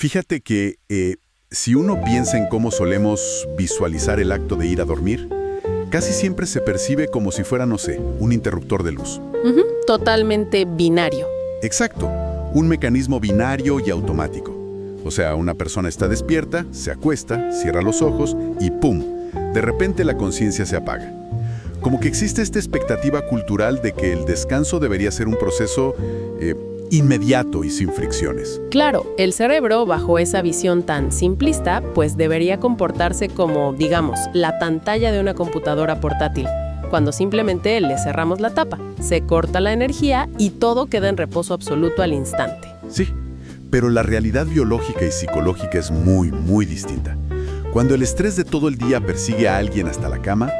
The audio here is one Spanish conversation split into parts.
Fíjate que si uno piensa en cómo solemos visualizar el acto de ir a dormir, casi siempre se percibe como si fuera, no sé, un interruptor de luz. Totalmente binario. Exacto, un mecanismo binario y automático. O sea, una persona está despierta, se acuesta, cierra los ojos y ¡pum! De repente la conciencia se apaga. Como que existe esta expectativa cultural de que el descanso debería ser un proceso inmediato y sin fricciones. Claro, el cerebro, bajo esa visión tan simplista, pues debería comportarse como, digamos, la pantalla de una computadora portátil, cuando simplemente le cerramos la tapa, se corta la energía y todo queda en reposo absoluto al instante. Sí, pero la realidad biológica y psicológica es muy, muy distinta. Cuando el estrés de todo el día persigue a alguien hasta la cama,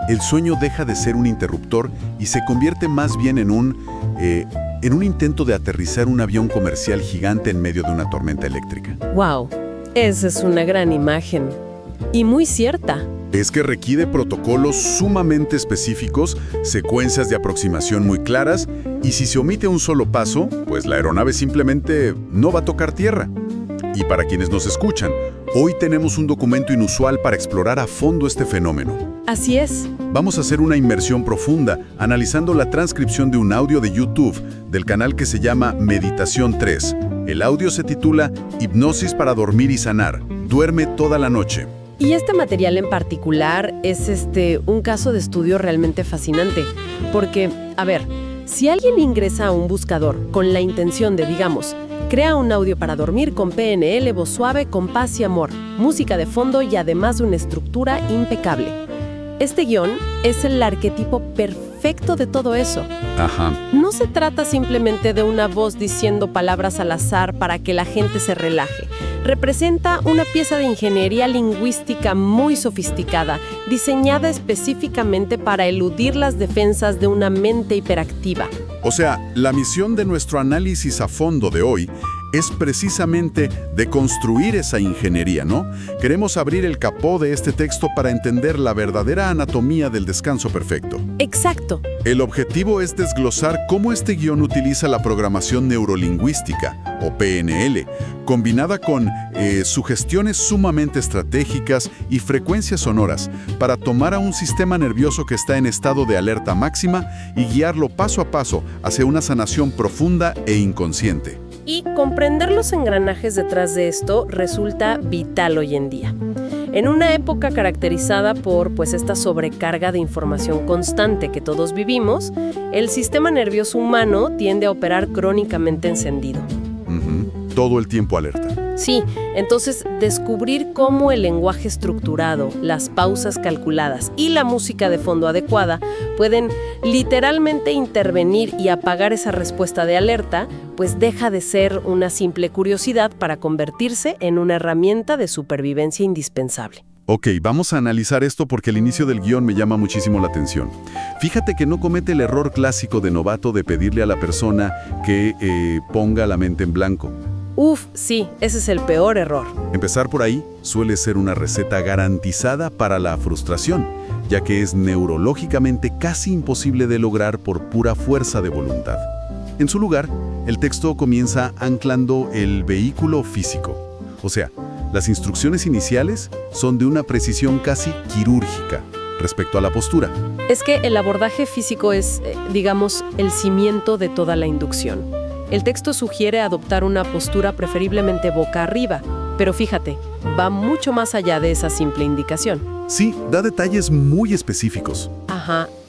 el sueño deja de ser un interruptor y se convierte más bien en un intento de aterrizar un avión comercial gigante en medio de una tormenta eléctrica. ¡Wow! Esa es una gran imagen. Y muy cierta. Es que requiere protocolos sumamente específicos, secuencias de aproximación muy claras, y si se omite un solo paso, pues la aeronave simplemente no va a tocar tierra. Y para quienes nos escuchan, hoy tenemos un documento inusual para explorar a fondo este fenómeno. Así es. Vamos a hacer una inmersión profunda, analizando la transcripción de un audio de YouTube del canal que se llama Meditación 3. El audio se titula Hipnosis para dormir y sanar. Duerme toda la noche. Y este material en particular es un caso de estudio realmente fascinante, porque, a ver, si alguien ingresa a un buscador con la intención de, digamos, crea un audio para dormir con PNL, voz suave, con paz y amor, música de fondo y además de una estructura impecable. Este guión es el arquetipo perfecto de todo eso. Ajá. No se trata simplemente de una voz diciendo palabras al azar para que la gente se relaje. Representa una pieza de ingeniería lingüística muy sofisticada, diseñada específicamente para eludir las defensas de una mente hiperactiva. O sea, la misión de nuestro análisis a fondo de hoy es precisamente deconstruir esa ingeniería, ¿no? Queremos abrir el capó de este texto para entender la verdadera anatomía del descanso perfecto. Exacto. El objetivo es desglosar cómo este guión utiliza la programación neurolingüística, o PNL, combinada con sugestiones sumamente estratégicas y frecuencias sonoras, para tomar a un sistema nervioso que está en estado de alerta máxima y guiarlo paso a paso hacia una sanación profunda e inconsciente. Y comprender los engranajes detrás de esto resulta vital hoy en día. En una época caracterizada por esta sobrecarga de información constante que todos vivimos, el sistema nervioso humano tiende a operar crónicamente encendido. Todo el tiempo alerta. Sí, entonces descubrir cómo el lenguaje estructurado, las pausas calculadas y la música de fondo adecuada pueden literalmente intervenir y apagar esa respuesta de alerta, pues deja de ser una simple curiosidad para convertirse en una herramienta de supervivencia indispensable. Ok, vamos a analizar esto porque el inicio del guión me llama muchísimo la atención. Fíjate que no comete el error clásico de novato de pedirle a la persona que ponga la mente en blanco. Sí, ese es el peor error. Empezar por ahí suele ser una receta garantizada para la frustración, ya que es neurológicamente casi imposible de lograr por pura fuerza de voluntad. En su lugar, el texto comienza anclando el vehículo físico. O sea, las instrucciones iniciales son de una precisión casi quirúrgica respecto a la postura. Es que el abordaje físico es, digamos, el cimiento de toda la inducción. El texto sugiere adoptar una postura preferiblemente boca arriba, pero fíjate, va mucho más allá de esa simple indicación. Sí, da detalles muy específicos.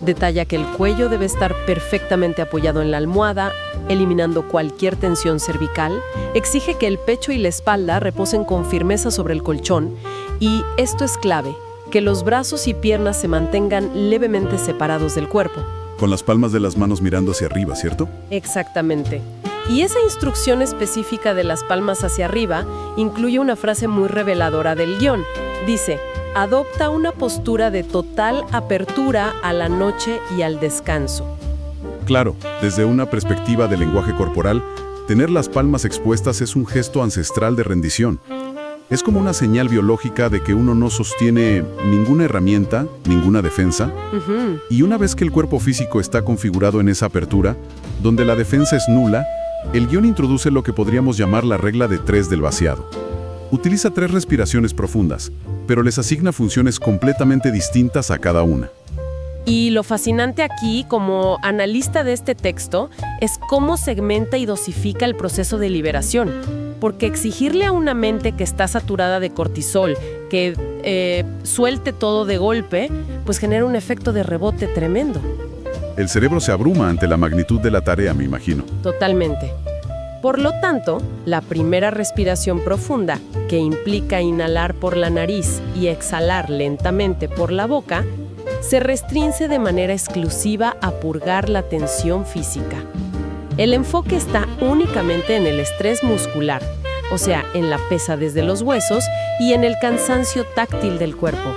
Detalla que el cuello debe estar perfectamente apoyado en la almohada, eliminando cualquier tensión cervical, exige que el pecho y la espalda reposen con firmeza sobre el colchón y, esto es clave, que los brazos y piernas se mantengan levemente separados del cuerpo. Con las palmas de las manos mirando hacia arriba, ¿cierto? Exactamente. Y esa instrucción específica de las palmas hacia arriba incluye una frase muy reveladora del guión. Dice, adopta una postura de total apertura a la noche y al descanso. Claro, desde una perspectiva de lenguaje corporal, tener las palmas expuestas es un gesto ancestral de rendición. Es como una señal biológica de que uno no sostiene ninguna herramienta, ninguna defensa. Y una vez que el cuerpo físico está configurado en esa apertura, donde la defensa es nula, el guión introduce lo que podríamos llamar la regla de 3 del vaciado. Utiliza 3 respiraciones profundas, pero les asigna funciones completamente distintas a cada una. Y lo fascinante aquí, como analista de este texto, es cómo segmenta y dosifica el proceso de liberación. Porque exigirle a una mente que está saturada de cortisol que suelte todo de golpe, pues genera un efecto de rebote tremendo. El cerebro se abruma ante la magnitud de la tarea, me imagino. Totalmente. Por lo tanto, la primera respiración profunda, que implica inhalar por la nariz y exhalar lentamente por la boca, se restringe de manera exclusiva a purgar la tensión física. El enfoque está únicamente en el estrés muscular, o sea, en la pesadez de los huesos y en el cansancio táctil del cuerpo.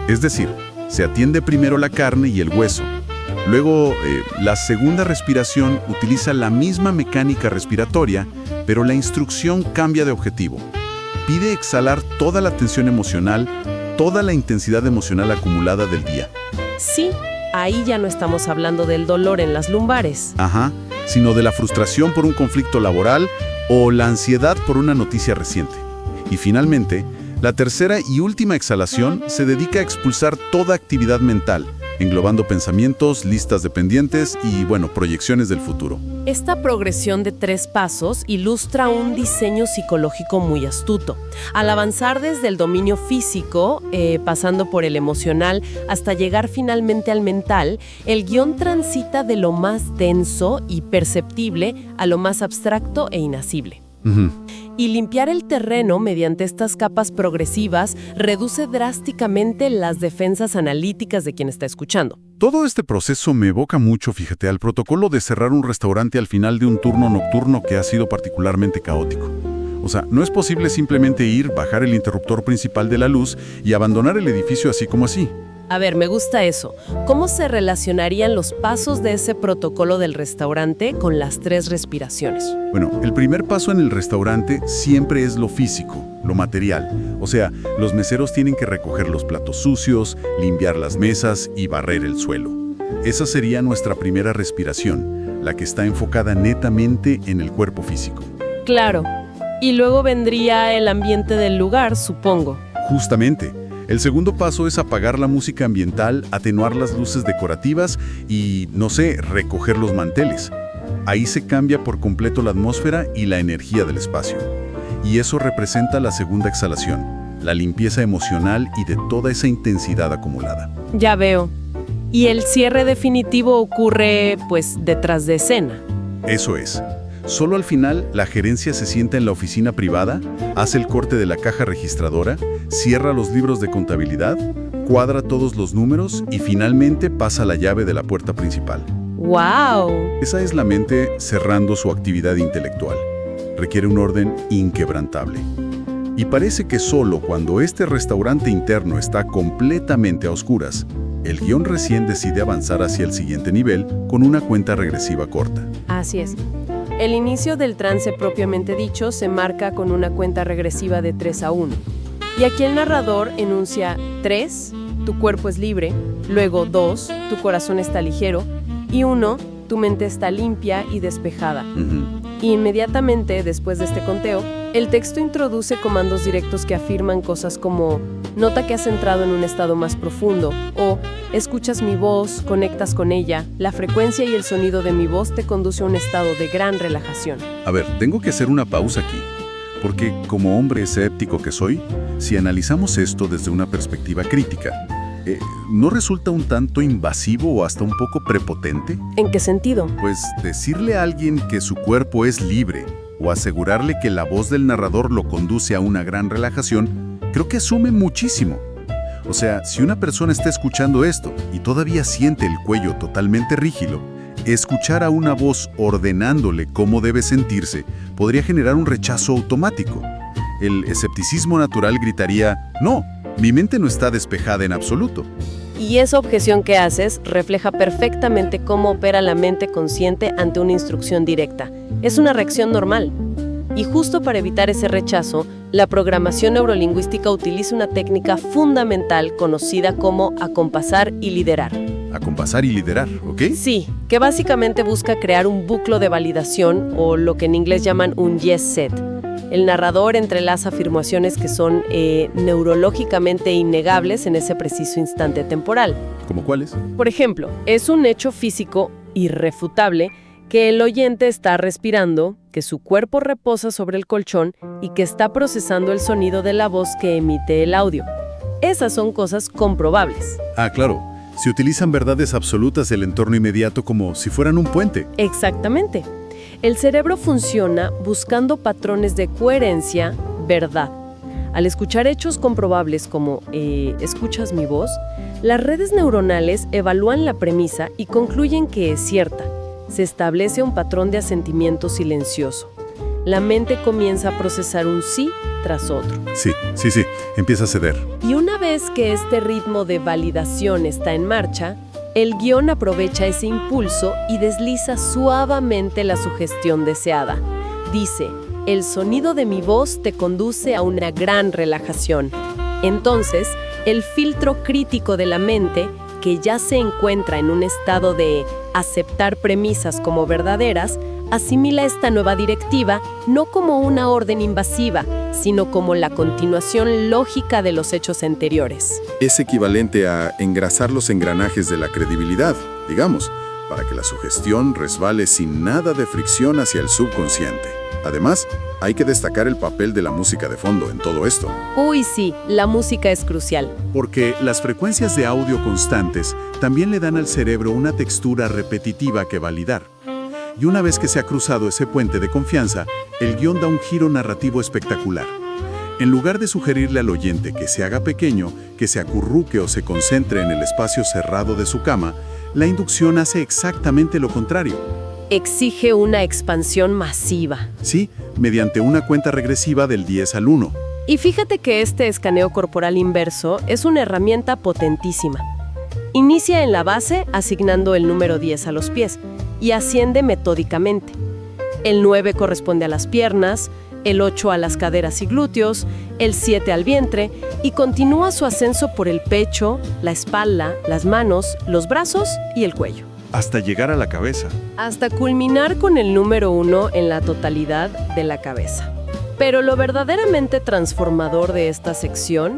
Es decir, se atiende primero la carne y el hueso. Luego, la segunda respiración utiliza la misma mecánica respiratoria, pero la instrucción cambia de objetivo. Pide exhalar toda la tensión emocional, toda la intensidad emocional acumulada del día. Sí, ahí ya no estamos hablando del dolor en las lumbares. Ajá, sino de la frustración por un conflicto laboral o la ansiedad por una noticia reciente. Y finalmente, la tercera y última exhalación se dedica a expulsar toda actividad mental, englobando pensamientos, listas de pendientes y, proyecciones del futuro. Esta progresión de 3 pasos ilustra un diseño psicológico muy astuto. Al avanzar desde el dominio físico, pasando por el emocional, hasta llegar finalmente al mental, el guión transita de lo más denso y perceptible a lo más abstracto e inasible. Y limpiar el terreno mediante estas capas progresivas reduce drásticamente las defensas analíticas de quien está escuchando. Todo este proceso me evoca mucho, fíjate, al protocolo de cerrar un restaurante al final de un turno nocturno que ha sido particularmente caótico. O sea, no es posible simplemente ir, bajar el interruptor principal de la luz y abandonar el edificio así como así. A ver, me gusta eso. ¿Cómo se relacionarían los pasos de ese protocolo del restaurante con las 3 respiraciones? Bueno, el primer paso en el restaurante siempre es lo físico, lo material. O sea, los meseros tienen que recoger los platos sucios, limpiar las mesas y barrer el suelo. Esa sería nuestra primera respiración, la que está enfocada netamente en el cuerpo físico. Claro. Y luego vendría el ambiente del lugar, supongo. Justamente. El segundo paso es apagar la música ambiental, atenuar las luces decorativas y, recoger los manteles. Ahí se cambia por completo la atmósfera y la energía del espacio. Y eso representa la segunda exhalación, la limpieza emocional y de toda esa intensidad acumulada. Ya veo. Y el cierre definitivo ocurre, detrás de escena. Eso es. Solo al final, la gerencia se sienta en la oficina privada, hace el corte de la caja registradora, cierra los libros de contabilidad, cuadra todos los números y finalmente pasa la llave de la puerta principal. ¡Wow! Esa es la mente cerrando su actividad intelectual. Requiere un orden inquebrantable. Y parece que solo cuando este restaurante interno está completamente a oscuras, el guión recién decide avanzar hacia el siguiente nivel con una cuenta regresiva corta. Así es. El inicio del trance propiamente dicho se marca con una cuenta regresiva de 3 a 1. Y aquí el narrador enuncia 3, tu cuerpo es libre, luego 2, tu corazón está ligero, y 1, tu mente está limpia y despejada. Y inmediatamente después de este conteo, el texto introduce comandos directos que afirman cosas como nota que has entrado en un estado más profundo o escuchas mi voz, conectas con ella, la frecuencia y el sonido de mi voz te conduce a un estado de gran relajación. A ver, tengo que hacer una pausa aquí, porque como hombre escéptico que soy, si analizamos esto desde una perspectiva crítica, ¿no resulta un tanto invasivo o hasta un poco prepotente? ¿En qué sentido? Pues decirle a alguien que su cuerpo es libre o asegurarle que la voz del narrador lo conduce a una gran relajación, creo que asume muchísimo. O sea, si una persona está escuchando esto y todavía siente el cuello totalmente rígido, escuchar a una voz ordenándole cómo debe sentirse podría generar un rechazo automático. El escepticismo natural gritaría, no, mi mente no está despejada en absoluto. Y esa objeción que haces refleja perfectamente cómo opera la mente consciente ante una instrucción directa. Es una reacción normal. Y justo para evitar ese rechazo, la programación neurolingüística utiliza una técnica fundamental conocida como acompasar y liderar. Acompasar y liderar, ¿ok? Sí, que básicamente busca crear un buclo de validación o lo que en inglés llaman un yes set. El narrador entrelaza afirmaciones que son neurológicamente innegables en ese preciso instante temporal. ¿Cómo cuáles? Por ejemplo, es un hecho físico irrefutable que el oyente está respirando, que su cuerpo reposa sobre el colchón y que está procesando el sonido de la voz que emite el audio. Esas son cosas comprobables. Ah, claro. Se utilizan verdades absolutas del entorno inmediato como si fueran un puente. Exactamente. El cerebro funciona buscando patrones de coherencia, verdad. Al escuchar hechos comprobables como ¿escuchas mi voz?, las redes neuronales evalúan la premisa y concluyen que es cierta. Se establece un patrón de asentimiento silencioso. La mente comienza a procesar un sí tras otro. Sí, empieza a ceder. Y una vez que este ritmo de validación está en marcha, el guión aprovecha ese impulso y desliza suavemente la sugestión deseada. Dice, el sonido de mi voz te conduce a una gran relajación. Entonces, el filtro crítico de la mente, que ya se encuentra en un estado de aceptar premisas como verdaderas, asimila esta nueva directiva no como una orden invasiva, sino como la continuación lógica de los hechos anteriores. Es equivalente a engrasar los engranajes de la credibilidad, digamos, para que la sugestión resbale sin nada de fricción hacia el subconsciente. Además, hay que destacar el papel de la música de fondo en todo esto. Uy, sí, la música es crucial. Porque las frecuencias de audio constantes también le dan al cerebro una textura repetitiva que validar. Y una vez que se ha cruzado ese puente de confianza, el guión da un giro narrativo espectacular. En lugar de sugerirle al oyente que se haga pequeño, que se acurruque o se concentre en el espacio cerrado de su cama, la inducción hace exactamente lo contrario. Exige una expansión masiva. Sí, mediante una cuenta regresiva del 10 al 1. Y fíjate que este escaneo corporal inverso es una herramienta potentísima. Inicia en la base asignando el número 10 a los pies y asciende metódicamente. El 9 corresponde a las piernas, el 8 a las caderas y glúteos, el 7 al vientre y continúa su ascenso por el pecho, la espalda, las manos, los brazos y el cuello. Hasta llegar a la cabeza. Hasta culminar con el número 1 en la totalidad de la cabeza. Pero lo verdaderamente transformador de esta sección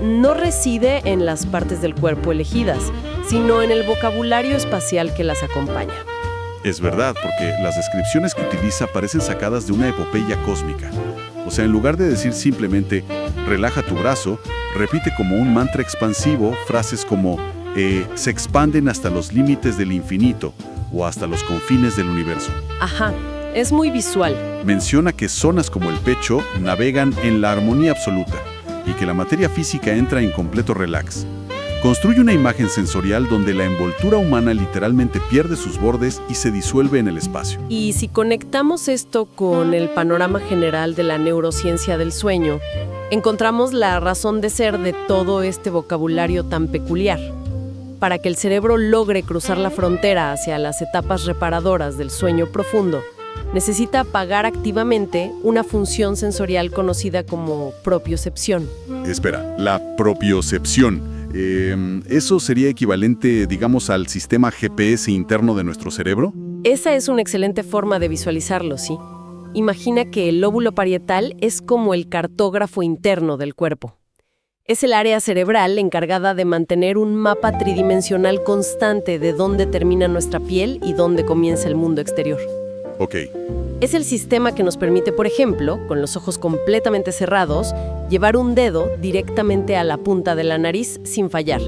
no reside en las partes del cuerpo elegidas, sino en el vocabulario espacial que las acompaña. Es verdad, porque las descripciones que utiliza parecen sacadas de una epopeya cósmica. O sea, en lugar de decir simplemente, relaja tu brazo, repite como un mantra expansivo frases como se expanden hasta los límites del infinito o hasta los confines del universo. Ajá, es muy visual. Menciona que zonas como el pecho navegan en la armonía absoluta y que la materia física entra en completo relax. Construye una imagen sensorial donde la envoltura humana literalmente pierde sus bordes y se disuelve en el espacio. Y si conectamos esto con el panorama general de la neurociencia del sueño, encontramos la razón de ser de todo este vocabulario tan peculiar. Para que el cerebro logre cruzar la frontera hacia las etapas reparadoras del sueño profundo, necesita apagar activamente una función sensorial conocida como propiocepción. Espera, la propiocepción. ¿Eso sería equivalente, digamos, al sistema GPS interno de nuestro cerebro? Esa es una excelente forma de visualizarlo, sí. Imagina que el lóbulo parietal es como el cartógrafo interno del cuerpo. Es el área cerebral encargada de mantener un mapa tridimensional constante de dónde termina nuestra piel y dónde comienza el mundo exterior. Ok. Es el sistema que nos permite, por ejemplo, con los ojos completamente cerrados, llevar un dedo directamente a la punta de la nariz sin fallar.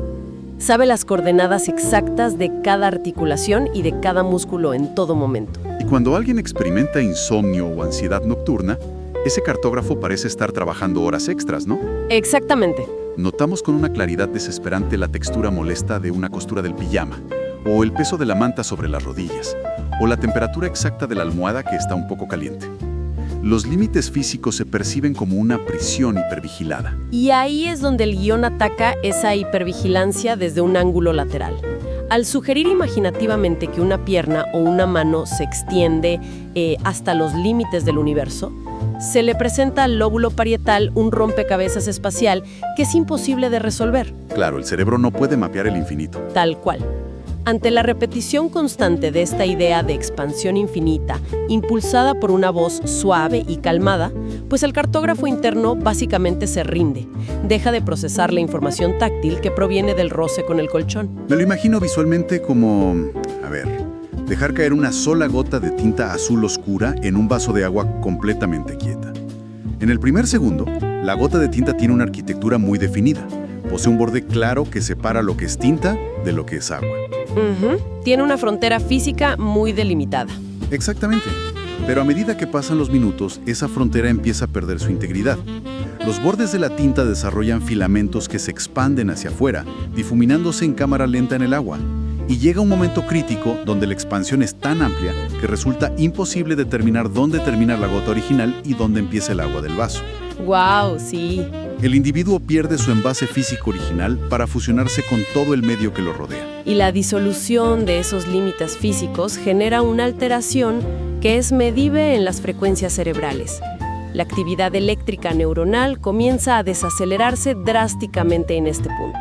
Sabe las coordenadas exactas de cada articulación y de cada músculo en todo momento. Y cuando alguien experimenta insomnio o ansiedad nocturna, ese cartógrafo parece estar trabajando horas extras, ¿no? Exactamente. Notamos con una claridad desesperante la textura molesta de una costura del pijama, o el peso de la manta sobre las rodillas, o la temperatura exacta de la almohada que está un poco caliente. Los límites físicos se perciben como una prisión hipervigilada. Y ahí es donde el guión ataca esa hipervigilancia desde un ángulo lateral. Al sugerir imaginativamente que una pierna o una mano se extiende hasta los límites del universo, se le presenta al lóbulo parietal un rompecabezas espacial que es imposible de resolver. Claro, el cerebro no puede mapear el infinito. Tal cual. Ante la repetición constante de esta idea de expansión infinita, impulsada por una voz suave y calmada, pues el cartógrafo interno básicamente se rinde, deja de procesar la información táctil que proviene del roce con el colchón. Me lo imagino visualmente como, dejar caer una sola gota de tinta azul oscura en un vaso de agua completamente quieta. En el primer segundo, la gota de tinta tiene una arquitectura muy definida. Posee un borde claro que separa lo que es tinta de lo que es agua. Tiene una frontera física muy delimitada. Exactamente. Pero a medida que pasan los minutos, esa frontera empieza a perder su integridad. Los bordes de la tinta desarrollan filamentos que se expanden hacia afuera, difuminándose en cámara lenta en el agua. Y llega un momento crítico donde la expansión es tan amplia que resulta imposible determinar dónde termina la gota original y dónde empieza el agua del vaso. ¡Wow! Sí. El individuo pierde su envase físico original para fusionarse con todo el medio que lo rodea. Y la disolución de esos límites físicos genera una alteración que es medible en las frecuencias cerebrales. La actividad eléctrica neuronal comienza a desacelerarse drásticamente en este punto.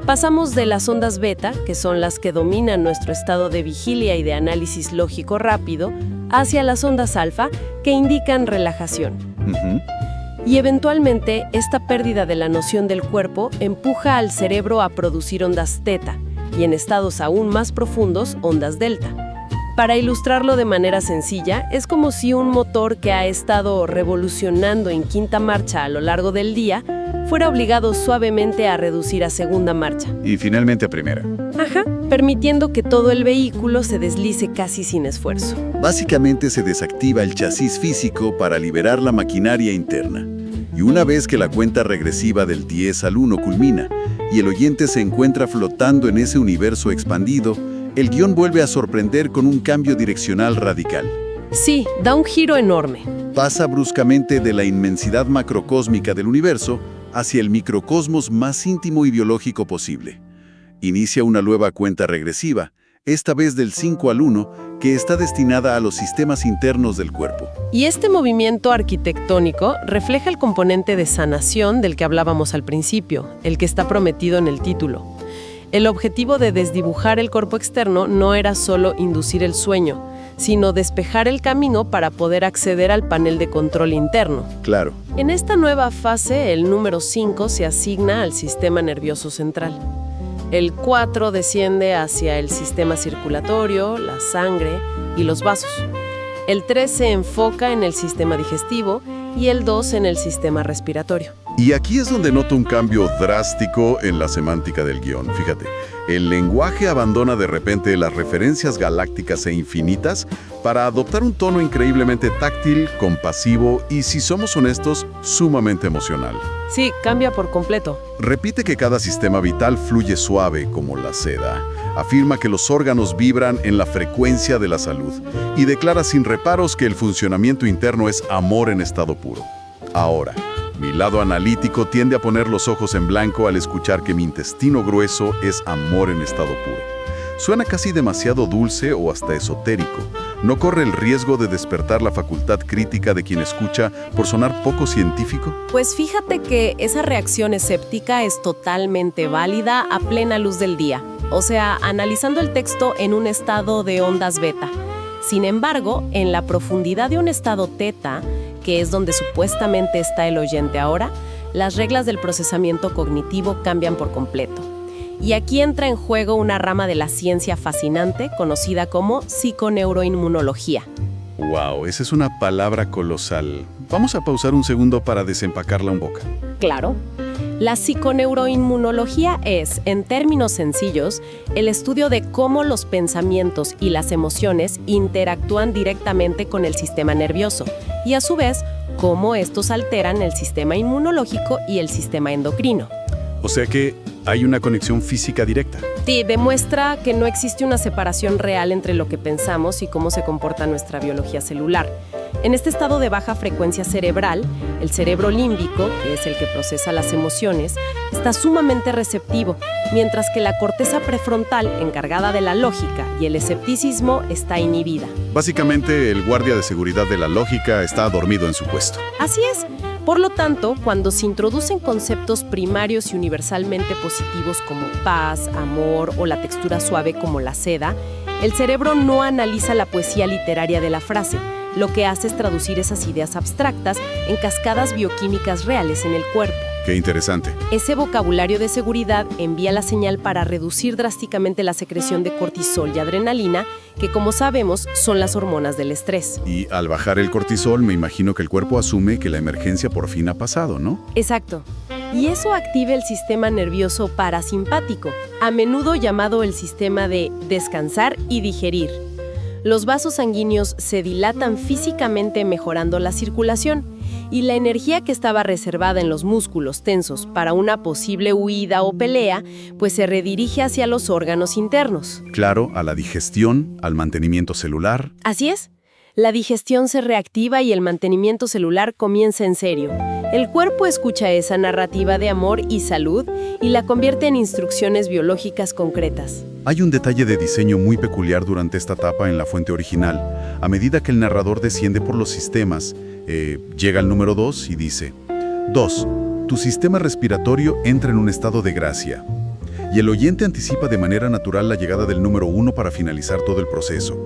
Pasamos de las ondas beta, que son las que dominan nuestro estado de vigilia y de análisis lógico rápido, hacia las ondas alfa, que indican relajación. Y eventualmente, esta pérdida de la noción del cuerpo empuja al cerebro a producir ondas teta, y en estados aún más profundos, ondas delta. Para ilustrarlo de manera sencilla, es como si un motor que ha estado revolucionando en quinta marcha a lo largo del día fuera obligado suavemente a reducir a segunda marcha. Y finalmente a primera. Permitiendo que todo el vehículo se deslice casi sin esfuerzo. Básicamente se desactiva el chasis físico para liberar la maquinaria interna. Y una vez que la cuenta regresiva del 10 al 1 culmina y el oyente se encuentra flotando en ese universo expandido, el guión vuelve a sorprender con un cambio direccional radical. Sí, da un giro enorme. Pasa bruscamente de la inmensidad macrocósmica del universo hacia el microcosmos más íntimo y biológico posible. Inicia una nueva cuenta regresiva, esta vez del 5 al 1, que está destinada a los sistemas internos del cuerpo. Y este movimiento arquitectónico refleja el componente de sanación del que hablábamos al principio, el que está prometido en el título. El objetivo de desdibujar el cuerpo externo no era solo inducir el sueño, sino despejar el camino para poder acceder al panel de control interno. Claro. En esta nueva fase, el número 5 se asigna al sistema nervioso central. El 4 desciende hacia el sistema circulatorio, la sangre y los vasos. El 3 se enfoca en el sistema digestivo y el 2 en el sistema respiratorio. Y aquí es donde noto un cambio drástico en la semántica del guión. Fíjate, el lenguaje abandona de repente las referencias galácticas e infinitas para adoptar un tono increíblemente táctil, compasivo y, si somos honestos, sumamente emocional. Sí, cambia por completo. Repite que cada sistema vital fluye suave como la seda. Afirma que los órganos vibran en la frecuencia de la salud y declara sin reparos que el funcionamiento interno es amor en estado puro. Ahora, mi lado analítico tiende a poner los ojos en blanco al escuchar que mi intestino grueso es amor en estado puro. Suena casi demasiado dulce o hasta esotérico. ¿No corre el riesgo de despertar la facultad crítica de quien escucha por sonar poco científico? Pues fíjate que esa reacción escéptica es totalmente válida a plena luz del día. O sea, analizando el texto en un estado de ondas beta. Sin embargo, en la profundidad de un estado teta, que es donde supuestamente está el oyente ahora, las reglas del procesamiento cognitivo cambian por completo. Y aquí entra en juego una rama de la ciencia fascinante conocida como psiconeuroinmunología. ¡Wow! Esa es una palabra colosal. Vamos a pausar un segundo para desempacarla un poco. Claro. La psiconeuroinmunología es, en términos sencillos, el estudio de cómo los pensamientos y las emociones interactúan directamente con el sistema nervioso y, a su vez, cómo estos alteran el sistema inmunológico y el sistema endocrino. O sea que hay una conexión física directa. Sí, demuestra que no existe una separación real entre lo que pensamos y cómo se comporta nuestra biología celular. En este estado de baja frecuencia cerebral, el cerebro límbico, que es el que procesa las emociones, está sumamente receptivo, mientras que la corteza prefrontal, encargada de la lógica y el escepticismo, está inhibida. Básicamente, el guardia de seguridad de la lógica está dormido en su puesto. Así es. Por lo tanto, cuando se introducen conceptos primarios y universalmente positivos como paz, amor o la textura suave como la seda, el cerebro no analiza la poesía literaria de la frase. Lo que hace es traducir esas ideas abstractas en cascadas bioquímicas reales en el cuerpo. Qué interesante. Ese vocabulario de seguridad envía la señal para reducir drásticamente la secreción de cortisol y adrenalina, que como sabemos son las hormonas del estrés. Y al bajar el cortisol, me imagino que el cuerpo asume que la emergencia por fin ha pasado, ¿no? Exacto. Y eso activa el sistema nervioso parasimpático, a menudo llamado el sistema de descansar y digerir. Los vasos sanguíneos se dilatan físicamente mejorando la circulación y la energía que estaba reservada en los músculos tensos para una posible huida o pelea, pues se redirige hacia los órganos internos. Claro, a la digestión, al mantenimiento celular. Así es. La digestión se reactiva y el mantenimiento celular comienza en serio. El cuerpo escucha esa narrativa de amor y salud y la convierte en instrucciones biológicas concretas. Hay un detalle de diseño muy peculiar durante esta etapa en la fuente original. A medida que el narrador desciende por los sistemas, llega al número 2 y dice: 2. Tu sistema respiratorio entra en un estado de gracia. Y el oyente anticipa de manera natural la llegada del número 1 para finalizar todo el proceso.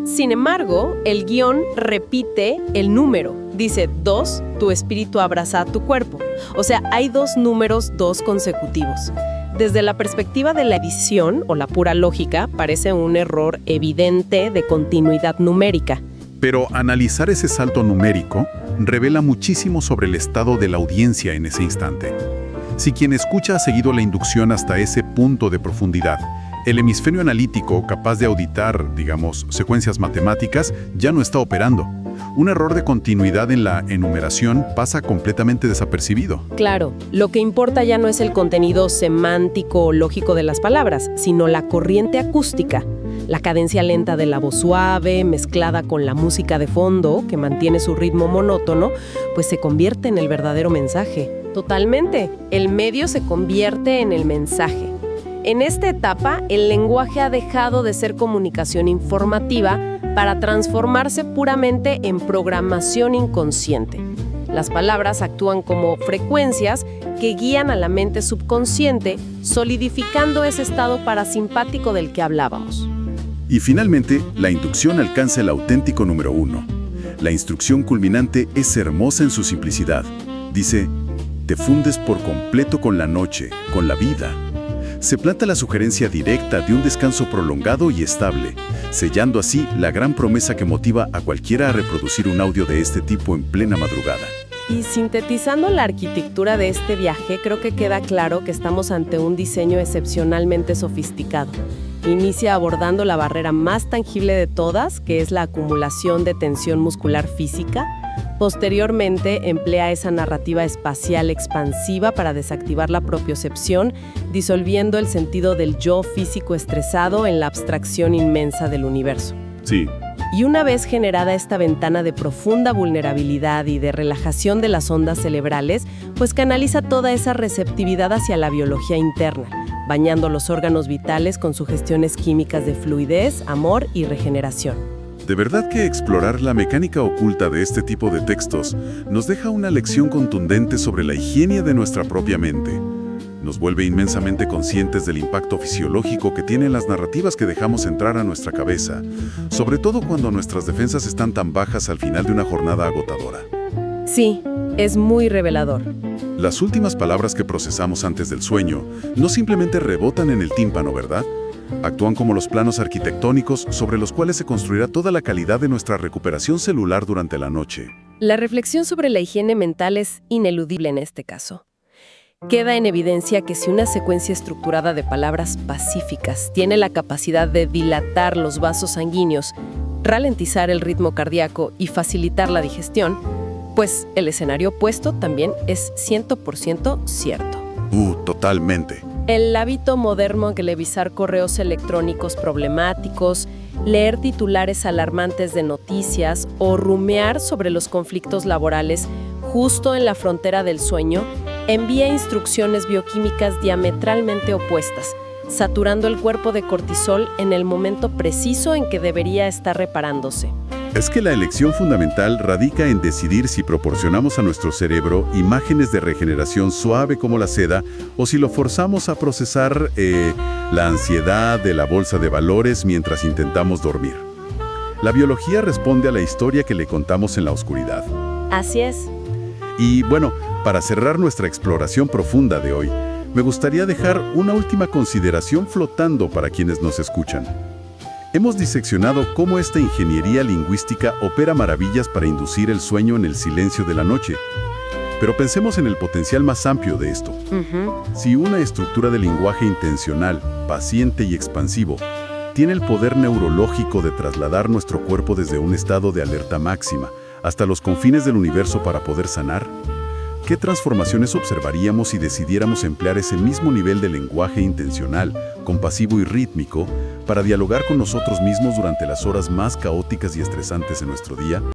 Sin embargo, el guión repite el número. Dice 2, tu espíritu abraza a tu cuerpo. O sea, hay 2 números 2 consecutivos. Desde la perspectiva de la edición o la pura lógica, parece un error evidente de continuidad numérica. Pero analizar ese salto numérico revela muchísimo sobre el estado de la audiencia en ese instante. Si quien escucha ha seguido la inducción hasta ese punto de profundidad, el hemisferio analítico, capaz de auditar, digamos, secuencias matemáticas, ya no está operando. Un error de continuidad en la enumeración pasa completamente desapercibido. Claro, lo que importa ya no es el contenido semántico o lógico de las palabras, sino la corriente acústica. La cadencia lenta de la voz suave, mezclada con la música de fondo, que mantiene su ritmo monótono, pues se convierte en el verdadero mensaje. Totalmente, el medio se convierte en el mensaje. En esta etapa, el lenguaje ha dejado de ser comunicación informativa para transformarse puramente en programación inconsciente. Las palabras actúan como frecuencias que guían a la mente subconsciente, solidificando ese estado parasimpático del que hablábamos. Y finalmente, la inducción alcanza el auténtico número 1. La instrucción culminante es hermosa en su simplicidad. Dice: te fundes por completo con la noche, con la vida. Se planta la sugerencia directa de un descanso prolongado y estable, sellando así la gran promesa que motiva a cualquiera a reproducir un audio de este tipo en plena madrugada. Y sintetizando la arquitectura de este viaje, creo que queda claro que estamos ante un diseño excepcionalmente sofisticado. Inicia abordando la barrera más tangible de todas, que es la acumulación de tensión muscular física. Posteriormente, emplea esa narrativa espacial expansiva para desactivar la propiocepción, disolviendo el sentido del yo físico estresado en la abstracción inmensa del universo. Sí. Y una vez generada esta ventana de profunda vulnerabilidad y de relajación de las ondas cerebrales, pues canaliza toda esa receptividad hacia la biología interna, bañando los órganos vitales con sugestiones químicas de fluidez, amor y regeneración. De verdad que explorar la mecánica oculta de este tipo de textos nos deja una lección contundente sobre la higiene de nuestra propia mente. Nos vuelve inmensamente conscientes del impacto fisiológico que tienen las narrativas que dejamos entrar a nuestra cabeza, sobre todo cuando nuestras defensas están tan bajas al final de una jornada agotadora. Sí, es muy revelador. Las últimas palabras que procesamos antes del sueño no simplemente rebotan en el tímpano, ¿verdad? Actúan como los planos arquitectónicos sobre los cuales se construirá toda la calidad de nuestra recuperación celular durante la noche. La reflexión sobre la higiene mental es ineludible en este caso. Queda en evidencia que si una secuencia estructurada de palabras pacíficas tiene la capacidad de dilatar los vasos sanguíneos, ralentizar el ritmo cardíaco y facilitar la digestión, pues el escenario opuesto también es 100% cierto. Totalmente. El hábito moderno de revisar correos electrónicos problemáticos, leer titulares alarmantes de noticias o rumiar sobre los conflictos laborales justo en la frontera del sueño envía instrucciones bioquímicas diametralmente opuestas, saturando el cuerpo de cortisol en el momento preciso en que debería estar reparándose. Es que la elección fundamental radica en decidir si proporcionamos a nuestro cerebro imágenes de regeneración suave como la seda o si lo forzamos a procesar la ansiedad de la bolsa de valores mientras intentamos dormir. La biología responde a la historia que le contamos en la oscuridad. Así es. Y bueno, para cerrar nuestra exploración profunda de hoy, me gustaría dejar una última consideración flotando para quienes nos escuchan. Hemos diseccionado cómo esta ingeniería lingüística opera maravillas para inducir el sueño en el silencio de la noche. Pero pensemos en el potencial más amplio de esto. Si una estructura de lenguaje intencional, paciente y expansivo, tiene el poder neurológico de trasladar nuestro cuerpo desde un estado de alerta máxima hasta los confines del universo para poder sanar, ¿qué transformaciones observaríamos si decidiéramos emplear ese mismo nivel de lenguaje intencional, compasivo y rítmico para dialogar con nosotros mismos durante las horas más caóticas y estresantes de nuestro día?